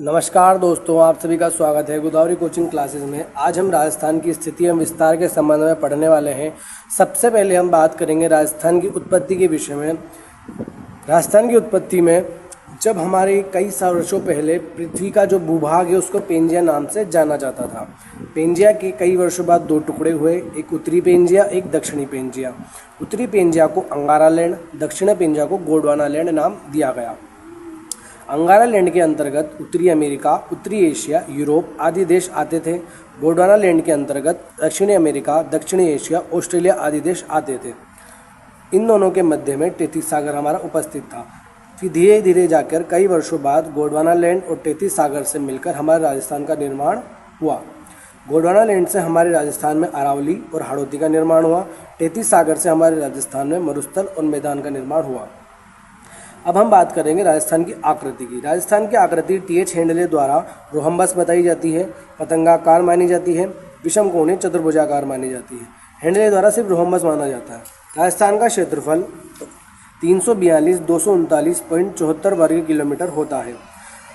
नमस्कार दोस्तों, आप सभी का स्वागत है गोदावरी कोचिंग क्लासेस में। आज हम राजस्थान की स्थिति एवं विस्तार के संबंध में पढ़ने वाले हैं। सबसे पहले हम बात करेंगे राजस्थान की उत्पत्ति के विषय में। राजस्थान की उत्पत्ति में जब हमारे कई सौ वर्षों पहले पृथ्वी का जो भूभाग है उसको पेंजिया नाम से जाना जाता था। पेंजिया के कई वर्षों बाद दो टुकड़े हुए, एक उत्तरी पेंजिया, एक दक्षिणी पेंजिया। उत्तरी पेंजिया को अंगारा लैंड, दक्षिणी पेंजिया को गोंडवाना लैंड नाम दिया गया। अंगारा लैंड के अंतर्गत उत्तरी अमेरिका, उत्तरी एशिया, यूरोप आदि देश आते थे। गोंडवाना लैंड के अंतर्गत दक्षिणी अमेरिका, दक्षिणी एशिया, ऑस्ट्रेलिया आदि देश आते थे। इन दोनों के मध्य में तैतीस सागर हमारा उपस्थित था। फिर धीरे धीरे जाकर कई वर्षों बाद गोंडवाना लैंड और तैतीस सागर से मिलकर हमारे राजस्थान का निर्माण हुआ। गोंडवाना लैंड से हमारे राजस्थान में अरावली और हाड़ौती का निर्माण हुआ। तैतीस सागर से हमारे राजस्थान में मरुस्थल और मैदान का निर्माण हुआ। अब हम बात करेंगे राजस्थान की आकृति की। राजस्थान की आकृति टी.एच. हेंडले द्वारा रोहम्बस बताई जाती है, पतंगाकार मानी जाती है, विषमकोणीय चतुर्भुजाकार मानी जाती है। हेंडले द्वारा सिर्फ रोहम्बस माना जाता है। राजस्थान का क्षेत्रफल 342,239.74 वर्ग किलोमीटर होता है।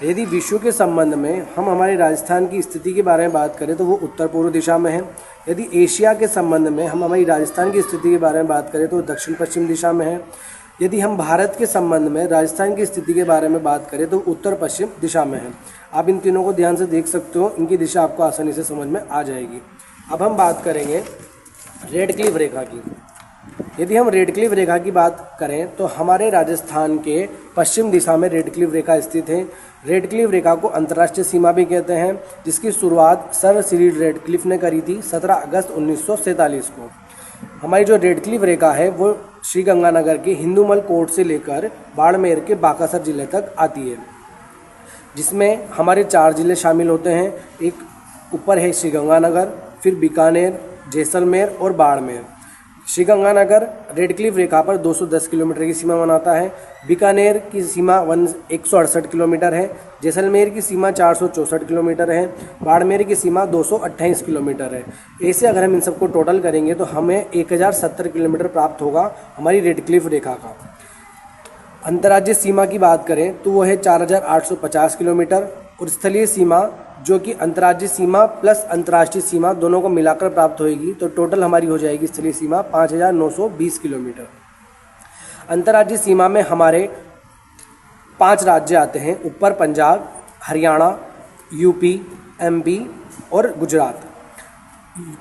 यदि विश्व के संबंध में हम हमारे राजस्थान की स्थिति के बारे में बात करें तो वो उत्तर पूर्व दिशा में है। यदि एशिया के संबंध में हम हमारी राजस्थान की स्थिति के बारे में बात करें तो दक्षिण पश्चिम दिशा में है। यदि हम भारत के संबंध में राजस्थान की स्थिति के बारे में बात करें तो उत्तर पश्चिम दिशा में है। आप इन तीनों को ध्यान से देख सकते हो, इनकी दिशा आपको आसानी से समझ में आ जाएगी। अब हम बात करेंगे रेडक्लिफ रेखा की। यदि हम रेडक्लिफ रेखा की बात करें तो हमारे राजस्थान के पश्चिम दिशा में रेडक्लिफ रेखा स्थित है। रेडक्लिफ रेखा को अंतर्राष्ट्रीय सीमा भी कहते हैं, जिसकी शुरुआत सर सिरिल रेडक्लिफ ने करी थी 17 अगस्त 1947 को। हमारी जो रेडक्लिफ रेखा है वो श्रीगंगानगर के हिंदूमल कोट से लेकर बाड़मेर के बांकासर जिले तक आती है, जिसमें हमारे 4 जिले शामिल होते हैं। एक ऊपर है श्रीगंगानगर, फिर बीकानेर, जैसलमेर और बाड़मेर। श्रीगंगानगर रेडक्लिफ रेखा पर 210 किलोमीटर की सीमा बनाता है। बीकानेर की सीमा 168 किलोमीटर है। जैसलमेर की सीमा 464 किलोमीटर है। बाड़मेर की सीमा 228 किलोमीटर है। ऐसे अगर हम इन सबको टोटल करेंगे तो हमें 1070 किलोमीटर प्राप्त होगा हमारी रेडक्लिफ रेखा का। अंतर्राज्यीय सीमा की बात करें तो वो है 4850 किलोमीटर, और स्थलीय सीमा जो कि अंतर्राज्यीय सीमा प्लस अंतर्राष्ट्रीय सीमा दोनों को मिलाकर प्राप्त होगी, तो टोटल हमारी हो जाएगी स्थलीय सीमा 5920 किलोमीटर। अंतर्राज्यीय सीमा में हमारे 5 राज्य आते हैं। ऊपर पंजाब, हरियाणा, यूपी, एमपी और गुजरात।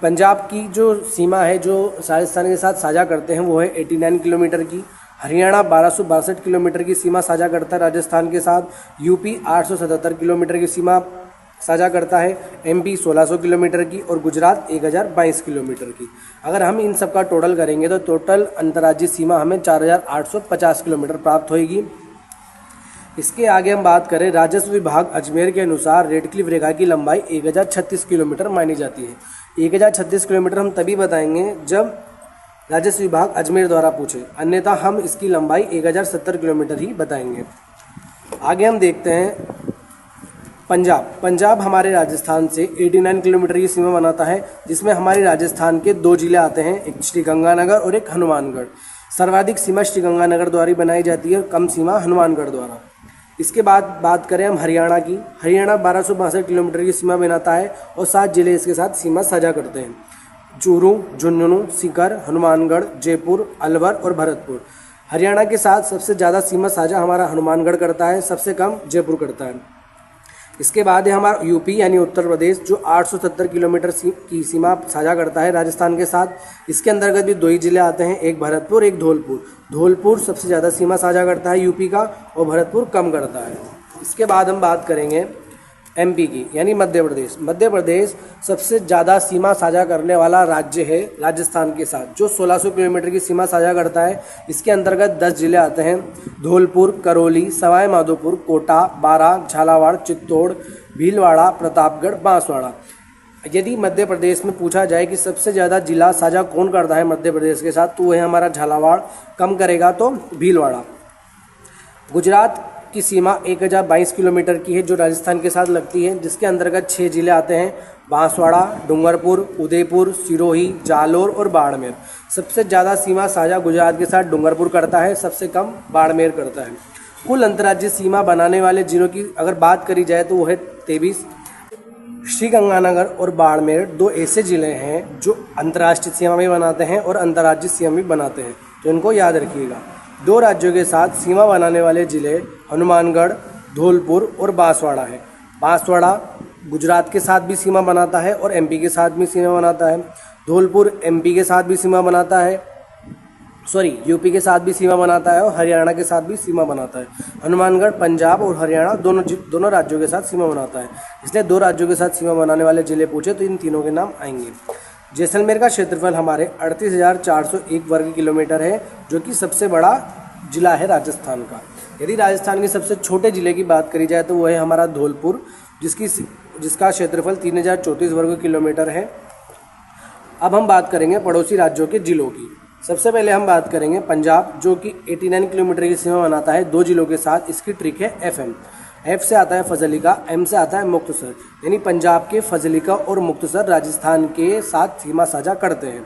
पंजाब की जो सीमा है जो राजस्थान के साथ साझा करते हैं वो है 89 किलोमीटर की। हरियाणा 1262 किलोमीटर की सीमा साझा करता है राजस्थान के साथ। यूपी 877 किलोमीटर की सीमा साझा करता है। एमपी 1600 किलोमीटर की और गुजरात 1022 किलोमीटर की। अगर हम इन सब का टोटल करेंगे तो टोटल अंतर्राज्यीय सीमा हमें 4850 किलोमीटर प्राप्त होगी। इसके आगे हम बात करें राजस्व विभाग अजमेर के अनुसार रेडक्लिफ रेखा की लंबाई 1036 किलोमीटर मानी जाती है। 1036 किलोमीटर हम तभी बताएंगे जब राजस्व विभाग अजमेर द्वारा पूछे, अन्यथा हम इसकी लंबाई 1070 किलोमीटर ही बताएंगे। आगे हम देखते हैं पंजाब हमारे राजस्थान से 89 किलोमीटर की सीमा बनाता है, जिसमें हमारे राजस्थान के 2 जिले आते हैं, एक श्रीगंगानगर और एक हनुमानगढ़। सर्वाधिक सीमा श्रीगंगानगर द्वारा बनाई जाती है और कम सीमा हनुमानगढ़ द्वारा। इसके बाद बात करें हम हरियाणा की। हरियाणा 1262 किलोमीटर की सीमा बनाता है और 7 जिले इसके साथ सीमा साझा करते हैं, चूरू, झुंझुनू, सीकर, हनुमानगढ़, जयपुर, अलवर और भरतपुर। हरियाणा के साथ सबसे ज़्यादा सीमा साझा हमारा हनुमानगढ़ करता है, सबसे कम जयपुर करता है। इसके बाद है हमारा यूपी यानी उत्तर प्रदेश, जो 870 किलोमीटर की सीमा साझा करता है राजस्थान के साथ। इसके अंतर्गत भी 2 ही जिले आते हैं, एक भरतपुर एक धौलपुर। धौलपुर सबसे ज़्यादा सीमा साझा करता है यूपी का और भरतपुर कम करता है। इसके बाद हम बात करेंगे एमपी की यानी मध्य प्रदेश। मध्य प्रदेश सबसे ज़्यादा सीमा साझा करने वाला राज्य है राजस्थान के साथ, जो 1600 किलोमीटर की सीमा साझा करता है। इसके अंतर्गत 10 जिले आते हैं, धौलपुर, करौली, सवाई माधोपुर, कोटा, बारां, झालावाड़, चित्तौड़, भीलवाड़ा, प्रतापगढ़, बांसवाड़ा। यदि मध्य प्रदेश में पूछा जाए कि सबसे ज़्यादा जिला साझा कौन करता है मध्य प्रदेश के साथ, तो वह हमारा झालावाड़, कम करेगा तो भीलवाड़ा। गुजरात की सीमा 1022 किलोमीटर की है, जो राजस्थान के साथ लगती है, जिसके अंतर्गत 6 जिले आते हैं, बांसवाड़ा, डूंगरपुर, उदयपुर, सिरोही, जालोर और बाड़मेर। सबसे ज़्यादा सीमा साझा गुजरात के साथ डूंगरपुर करता है, सबसे कम बाड़मेर करता है। कुल अंतर्राज्यीय सीमा बनाने वाले जिलों की अगर बात करी जाए तो वो है 23। श्रीगंगानगर और बाड़मेर दो ऐसे ज़िले हैं जो अंतर्राष्ट्रीय सीमा भी बनाते हैं और अंतर्राज्यीय सीमा भी बनाते हैं, तो इनको याद रखिएगा। दो राज्यों के साथ सीमा बनाने वाले ज़िले हनुमानगढ़, धौलपुर और बांसवाड़ा है। बांसवाड़ा गुजरात के साथ भी सीमा बनाता है और एमपी के साथ भी सीमा बनाता है। धौलपुर एमपी के साथ भी सीमा बनाता है, यूपी के साथ भी सीमा बनाता है और हरियाणा के साथ भी सीमा बनाता है। हनुमानगढ़ पंजाब और हरियाणा दोनों राज्यों के साथ सीमा बनाता है। इसलिए दो राज्यों के साथ सीमा बनाने वाले ज़िले पूछे तो इन तीनों के नाम आएंगे। जैसलमेर का क्षेत्रफल हमारे 38,401 वर्ग किलोमीटर है, जो कि सबसे बड़ा जिला है राजस्थान का। यदि राजस्थान के सबसे छोटे ज़िले की बात करी जाए तो वो है हमारा धौलपुर, जिसका क्षेत्रफल 3,034 वर्ग किलोमीटर है। अब हम बात करेंगे पड़ोसी राज्यों के ज़िलों की। सबसे पहले हम बात करेंगे पंजाब, जो कि 89 किलोमीटर की सीमा बनाता है दो जिलों के साथ। इसकी ट्रिक है FM। F से आता है फजलिका, M से आता है मुक्तसर, यानी पंजाब के फजलिका और मुक्तसर राजस्थान के साथ सीमा साझा करते हैं।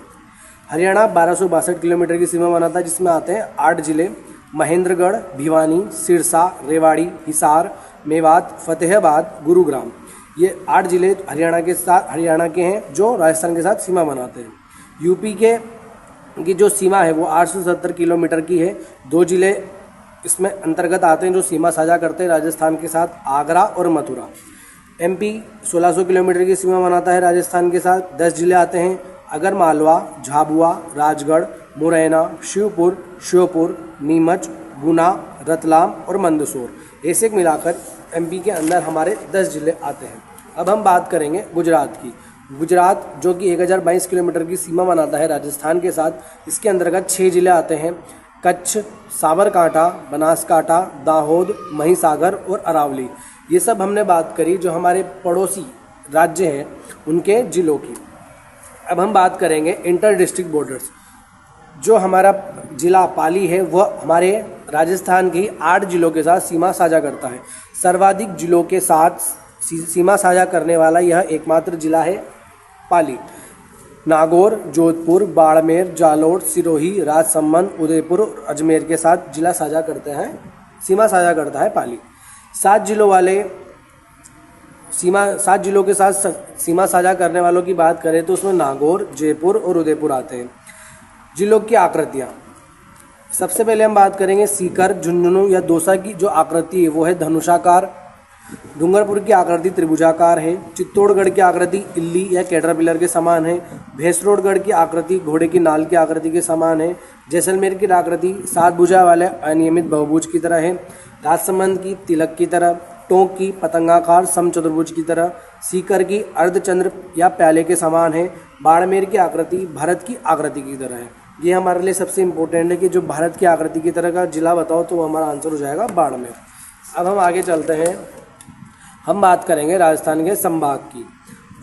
हरियाणा 1262 किलोमीटर की सीमा बनाता है, जिसमें आते हैं 8 जिले: महेंद्रगढ़, भिवानी, सिरसा, रेवाड़ी, हिसार, मेवात, फतेहाबाद, गुरुग्राम। ये 8 जिले हरियाणा के हैं जो राजस्थान के साथ सीमा बनाते हैं। यूपी की जो सीमा है वो 870 किलोमीटर की है। 2 जिले इसमें अंतर्गत आते हैं जो सीमा साझा करते हैं राजस्थान के साथ, आगरा और मथुरा। MP 1600 किलोमीटर की सीमा बनाता है राजस्थान के साथ। 10 जिले आते हैं: अगर मालवा, झाबुआ, राजगढ़, मुरैना, शिवपुर, श्योपुर, नीमच, गुना, रतलाम और मंदसौर। ऐसे मिलाकर MP के अंदर हमारे 10 जिले आते हैं। अब हम बात करेंगे गुजरात की। गुजरात जो कि 1022 किलोमीटर की सीमा बनाता है राजस्थान के साथ। इसके अंतर्गत 6 जिले आते हैं: कच्छ, साबरकांठा, बनासकांठा, दाहोद, महिसागर और अरावली। ये सब हमने बात करी जो हमारे पड़ोसी राज्य हैं उनके ज़िलों की। अब हम बात करेंगे इंटर डिस्ट्रिक्ट बॉर्डर्स। जो हमारा ज़िला पाली है वह हमारे राजस्थान के 8 जिलों के साथ सीमा साझा करता है। सर्वाधिक जिलों के साथ सीमा साझा करने वाला यह एकमात्र जिला है पाली। नागौर, जोधपुर, बाड़मेर, जालोर, सिरोही, राजसमंद, उदयपुर और अजमेर के साथ सीमा साझा करता है पाली। 7 जिलों के साथ सीमा साझा करने वालों की बात करें तो उसमें नागौर, जयपुर और उदयपुर आते हैं। जिलों की आकृतियाँ, सबसे पहले हम बात करेंगे सीकर, झुंझुनू या दौसा की जो आकृति है वो है धनुषाकार। डूंगरपुर की आकृति त्रिभुजाकार है। चित्तौड़गढ़ की आकृति इल्ली या कैटरपिलर के समान है। भैंसरोडगढ़ की आकृति घोड़े की नाल की आकृति के समान है। जैसलमेर की आकृति 7 भुजा वाले अनियमित बहुभुज की तरह है। राजसमंद की तिलक की तरह। टोंक की पतंगाकार समचतुर्भुज की तरह। सीकर की अर्धचंद्र या प्याले के समान है। बाड़मेर की आकृति भारत की आकृति की तरह है। ये हमारे लिए सबसे इम्पोर्टेंट है कि जो भारत की आकृति की तरह का जिला बताओ तो हमारा आंसर हो जाएगा बाड़मेर। अब हम आगे चलते हैं, हम बात करेंगे राजस्थान के संभाग की।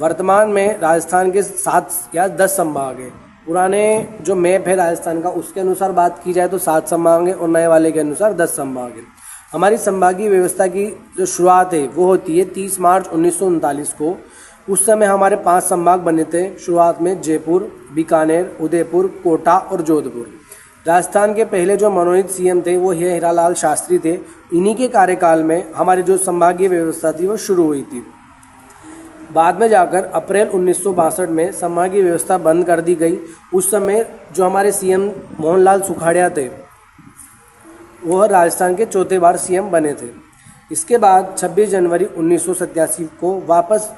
वर्तमान में राजस्थान के 7 या 10 संभाग हैं। पुराने जो मैप है राजस्थान का उसके अनुसार बात की जाए तो 7 संभाग हैं और नए वाले के अनुसार 10 संभाग हैं। हमारी संभागीय व्यवस्था की जो शुरुआत है वो होती है 30 मार्च 1939 को। उस समय हमारे 5 संभाग बने थे शुरुआत में: जयपुर, बीकानेर, उदयपुर, कोटा और जोधपुर। राजस्थान के पहले जो मनोनीत CM थे वो हीरालाल शास्त्री थे। इन्हीं के कार्यकाल में हमारी जो संभागीय व्यवस्था थी वो शुरू हुई थी। बाद में जाकर अप्रैल 1962 में संभागीय व्यवस्था बंद कर दी गई। उस समय जो हमारे CM मोहनलाल सुखाड़िया थे वह राजस्थान के चौथे बार CM बने थे। इसके बाद 26 जनवरी 1987 को वापस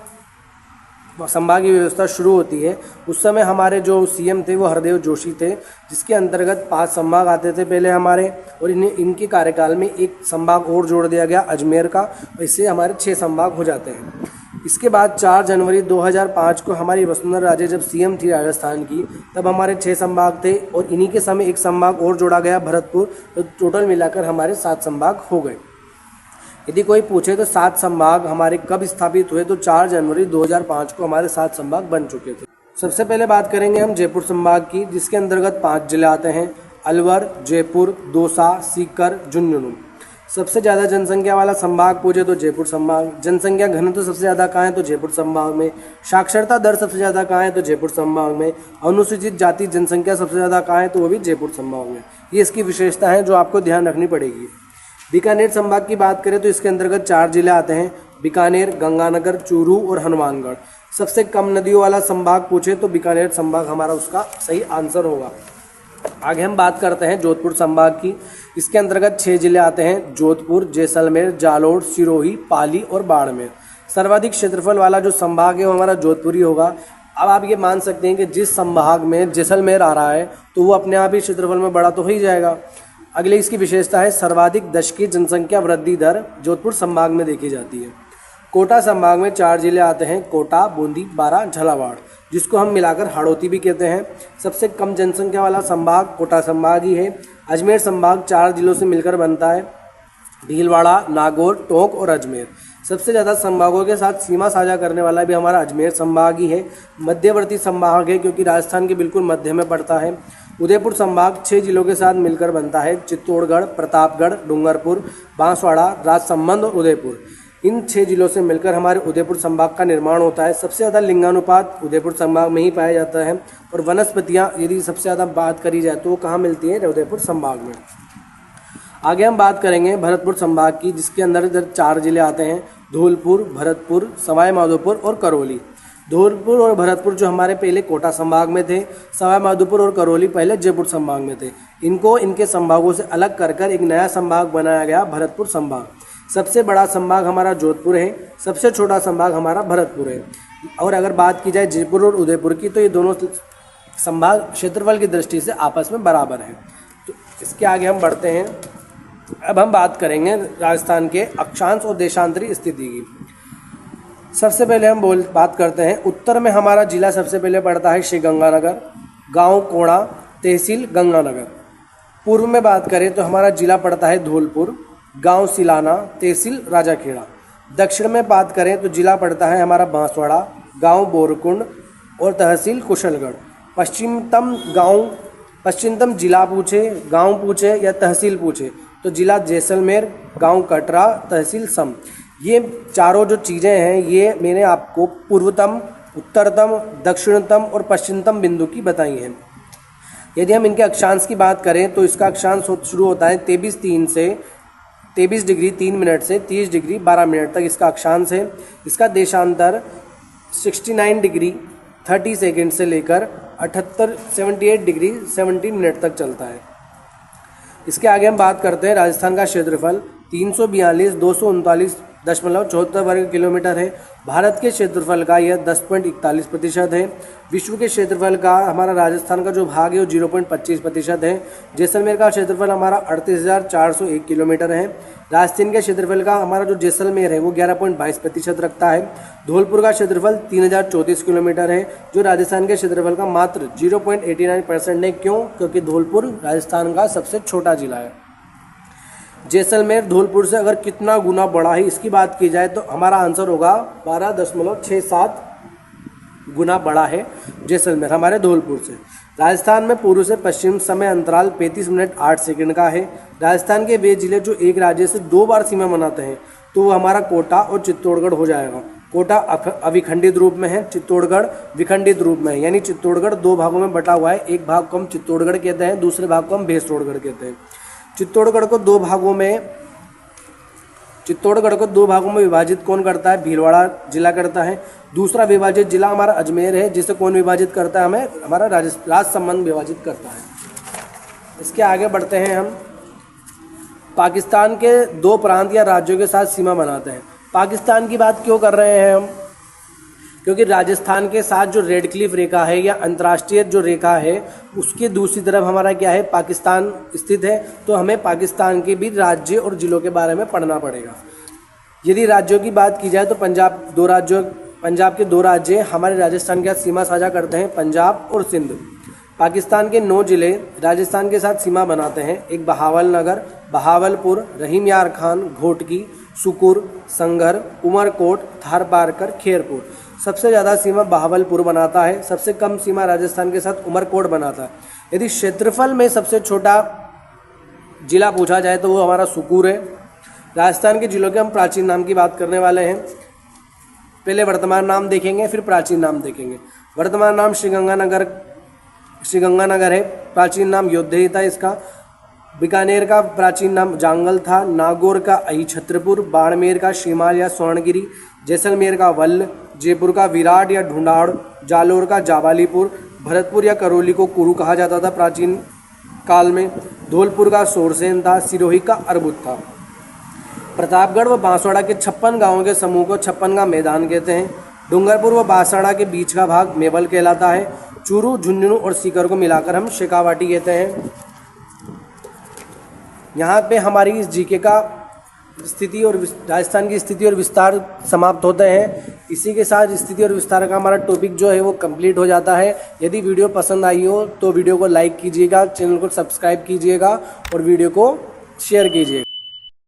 संभागीय व्यवस्था शुरू होती है। उस समय हमारे जो CM थे वो हरदेव जोशी थे, जिसके अंतर्गत 5 संभाग आते थे पहले हमारे, और इनके कार्यकाल में एक संभाग और जोड़ दिया गया अजमेर का, और इससे हमारे 6 संभाग हो जाते हैं। इसके बाद 4 जनवरी 2005 को हमारी वसुंधरा राजे जब CM थी राजस्थान की, तब हमारे 6 संभाग थे और इन्हीं के समय एक संभाग और जोड़ा गया भरतपुर, तो टोटल मिलाकर हमारे 7 संभाग हो गए। यदि कोई पूछे तो 7 संभाग हमारे कब स्थापित हुए, तो 4 जनवरी 2005 को हमारे 7 संभाग बन चुके थे। सबसे पहले बात करेंगे हम जयपुर संभाग की, जिसके अंतर्गत 5 जिले आते हैं: अलवर, जयपुर, दौसा, सीकर, झुंझुनू। सबसे ज़्यादा जनसंख्या वाला संभाग पूछे तो जयपुर संभाग। जनसंख्या घनत्व सबसे ज़्यादा कहाँ है तो जयपुर संभाग में। साक्षरता दर सबसे ज़्यादा कहाँ है तो जयपुर संभाग में। अनुसूचित जाति जनसंख्या सबसे ज़्यादा कहाँ है तो वो भी जयपुर संभाग में। ये इसकी विशेषता है जो आपको ध्यान रखनी पड़ेगी। बीकानेर संभाग की बात करें तो इसके अंतर्गत 4 जिले आते हैं, बीकानेर, गंगानगर, चूरू और हनुमानगढ़। सबसे कम नदियों वाला संभाग पूछे तो बीकानेर संभाग हमारा उसका सही आंसर होगा। आगे हम बात करते हैं जोधपुर संभाग की। इसके अंतर्गत 6 जिले आते हैं, जोधपुर, जैसलमेर, जालोर, सिरोही, पाली और बाड़मेर। सर्वाधिक क्षेत्रफल वाला जो संभाग है वो हमारा जोधपुर ही होगा। अब आप ये मान सकते हैं कि जिस संभाग में जैसलमेर आ रहा है तो वो अपने आप ही क्षेत्रफल में बड़ा तो हो ही जाएगा। अगले इसकी विशेषता है सर्वाधिक दशकीय जनसंख्या वृद्धि दर जोधपुर संभाग में देखी जाती है। कोटा संभाग में 4 जिले आते हैं, कोटा, बूंदी, बारां, झालावाड़, जिसको हम मिलाकर हाड़ौती भी कहते हैं। सबसे कम जनसंख्या वाला संभाग कोटा संभाग ही है। अजमेर संभाग 4 जिलों से मिलकर बनता है, भीलवाड़ा, नागौर, टोंक और अजमेर। सबसे ज़्यादा संभागों के साथ सीमा साझा करने वाला भी हमारा अजमेर संभाग ही है। मध्यवर्ती संभाग है क्योंकि राजस्थान के बिल्कुल मध्य में पड़ता है। उदयपुर संभाग 6 जिलों के साथ मिलकर बनता है, चित्तौड़गढ़, प्रतापगढ़, डूंगरपुर, बांसवाड़ा, राजसमंद और उदयपुर। इन 6 जिलों से मिलकर हमारे उदयपुर संभाग का निर्माण होता है। सबसे ज़्यादा लिंगानुपात उदयपुर संभाग में ही पाया जाता है और वनस्पतियाँ यदि सबसे ज़्यादा बात करी जाए तो वो कहाँ मिलती हैं? उदयपुर संभाग में। आगे हम बात करेंगे भरतपुर संभाग की, जिसके अंदर इधर 4 जिले आते हैं, धौलपुर, भरतपुर, सवाई माधोपुर और करौली। धौलपुर और भरतपुर जो हमारे पहले कोटा संभाग में थे, सवाई माधोपुर और करौली पहले जयपुर संभाग में थे। इनको इनके संभागों से अलग कर एक नया संभाग बनाया गया, भरतपुर संभाग। सबसे बड़ा संभाग हमारा जोधपुर है, सबसे छोटा संभाग हमारा भरतपुर है। और अगर बात की जाए जयपुर और उदयपुर की तो ये दोनों संभाग क्षेत्रफल की दृष्टि से आपस में बराबर हैं। तो इसके आगे हम बढ़ते हैं। अब हम बात करेंगे राजस्थान के अक्षांश और देशांतरी स्थिति की। सबसे पहले हम बात करते हैं उत्तर में हमारा जिला सबसे पहले पड़ता है श्रीगंगानगर, गांव कोड़ा, तहसील गंगानगर। पूर्व में बात करें तो हमारा जिला पड़ता है धौलपुर, गांव सिलाना, तहसील राजाखेड़ा। दक्षिण में बात करें तो जिला पड़ता है हमारा बांसवाड़ा, गांव बोरकुंड और तहसील कुशलगढ़। पश्चिमतम जिला पूछे, गांव पूछे या तहसील पूछे तो जिला जैसलमेर, गांव कटरा, तहसील सम। ये चारों जो चीज़ें हैं ये मैंने आपको पूर्वतम, उत्तरतम, दक्षिणतम और पश्चिमतम बिंदु की बताई हैं। यदि हम इनके अक्षांश की बात करें तो इसका अक्षांश शुरू होता है 23 डिग्री 3 मिनट से 30 डिग्री 12 मिनट तक इसका अक्षांश है। इसका देशांतर 69 डिग्री 30 सेकेंड से लेकर 78 डिग्री 17 मिनट तक चलता है। इसके आगे हम बात करते हैं राजस्थान का क्षेत्रफल 342,239.74 वर्ग किलोमीटर है। भारत के क्षेत्रफल का यह 10.41% है। विश्व के क्षेत्रफल का हमारा राजस्थान का जो भाग है वो 0.25% है। जैसलमेर का क्षेत्रफल हमारा 38,401 किलोमीटर है। राजस्थान के क्षेत्रफल का हमारा जो जैसलमेर है वो 11.22% रखता है। धौलपुर का क्षेत्रफल 3,034 किलोमीटर है, जो राजस्थान के क्षेत्रफल का मात्र 0.89% है। क्यों? क्योंकि धौलपुर राजस्थान का सबसे छोटा जिला है। जैसलमेर धौलपुर से अगर कितना गुना बड़ा है इसकी बात की जाए तो हमारा आंसर होगा 12.67 गुना बड़ा है जैसलमेर हमारे धौलपुर से। राजस्थान में पूर्व से पश्चिम समय अंतराल 35 मिनट 8 सेकंड का है। राजस्थान के वे जिले जो एक राज्य से 2 बार सीमा बनाते हैं तो वो हमारा कोटा और चित्तौड़गढ़ हो जाएगा। कोटा अविखंडित रूप में है, चित्तौड़गढ़ विखंडित रूप में है, यानी चित्तौड़गढ़ 2 भागों में बटा हुआ है। एक भाग को हम चित्तौड़गढ़ कहते हैं, दूसरे भाग को हम भेसतौड़गढ़ कहते हैं। चित्तौड़गढ़ को दो भागों में विभाजित कौन करता है? भीलवाड़ा जिला करता है। दूसरा विभाजित जिला हमारा अजमेर है, जिसे कौन विभाजित करता है? हमें हमारा राजसमंद विभाजित करता है। इसके आगे बढ़ते हैं हम। पाकिस्तान के 2 प्रांत या राज्यों के साथ सीमा बनाते हैं। पाकिस्तान की बात क्यों कर रहे हैं हम? क्योंकि राजस्थान के साथ जो रेड क्लिफ रेखा है या अंतर्राष्ट्रीय जो रेखा है उसके दूसरी तरफ हमारा क्या है? पाकिस्तान स्थित है। तो हमें पाकिस्तान के भी राज्य और जिलों के बारे में पढ़ना पड़ेगा। यदि राज्यों की बात की जाए तो पंजाब के 2 राज्य हमारे राजस्थान के साथ सीमा साझा करते हैं, पंजाब और सिंध। पाकिस्तान के 9 जिले राजस्थान के साथ सीमा बनाते हैं। एक बहावलनगर, बहावलपुर, रहीम यार खान, घोटकी, सुकुर, संगर, उमरकोट, थारपारकर, खेरपुर। सबसे ज़्यादा सीमा बहावलपुर बनाता है, सबसे कम सीमा राजस्थान के साथ उमरकोट बनाता है। यदि क्षेत्रफल में सबसे छोटा जिला पूछा जाए तो वो हमारा सुकुर है। राजस्थान के जिलों के हम प्राचीन नाम की बात करने वाले हैं। पहले वर्तमान नाम देखेंगे, फिर प्राचीन नाम देखेंगे। वर्तमान नाम श्रीगंगानगर है, प्राचीन नाम योद्धेय था इसका। बीकानेर का प्राचीन नाम जांगल था, नागौर का अहिछत्रपुर, बाड़मेर का शिमाल या स्वर्णगिरी, जैसलमेर का वल्ल, जयपुर का विराट या ढूंढाड़, जालोर का जाबालीपुर, भरतपुर या करौली को कुरु कहा जाता था प्राचीन काल में, धौलपुर का सोरसेन था, सिरोही का अर्बुद था। प्रतापगढ़ व बांसवाड़ा के 56 गांवों के समूह को 56 का मैदान कहते हैं। डूंगरपुर व बांसवाड़ा के बीच का भाग मेवल कहलाता है। चूरू, झुंझुनू और सीकर को मिलाकर हम शेखावाटी कहते हैं। यहाँ पे हमारी इस जीके का स्थिति और राजस्थान की स्थिति और विस्तार समाप्त होते हैं। इसी के साथ स्थिति और विस्तार का हमारा टॉपिक जो है वो कंप्लीट हो जाता है। यदि वीडियो पसंद आई हो तो वीडियो को लाइक कीजिएगा, चैनल को सब्सक्राइब कीजिएगा और वीडियो को शेयर कीजिएगा।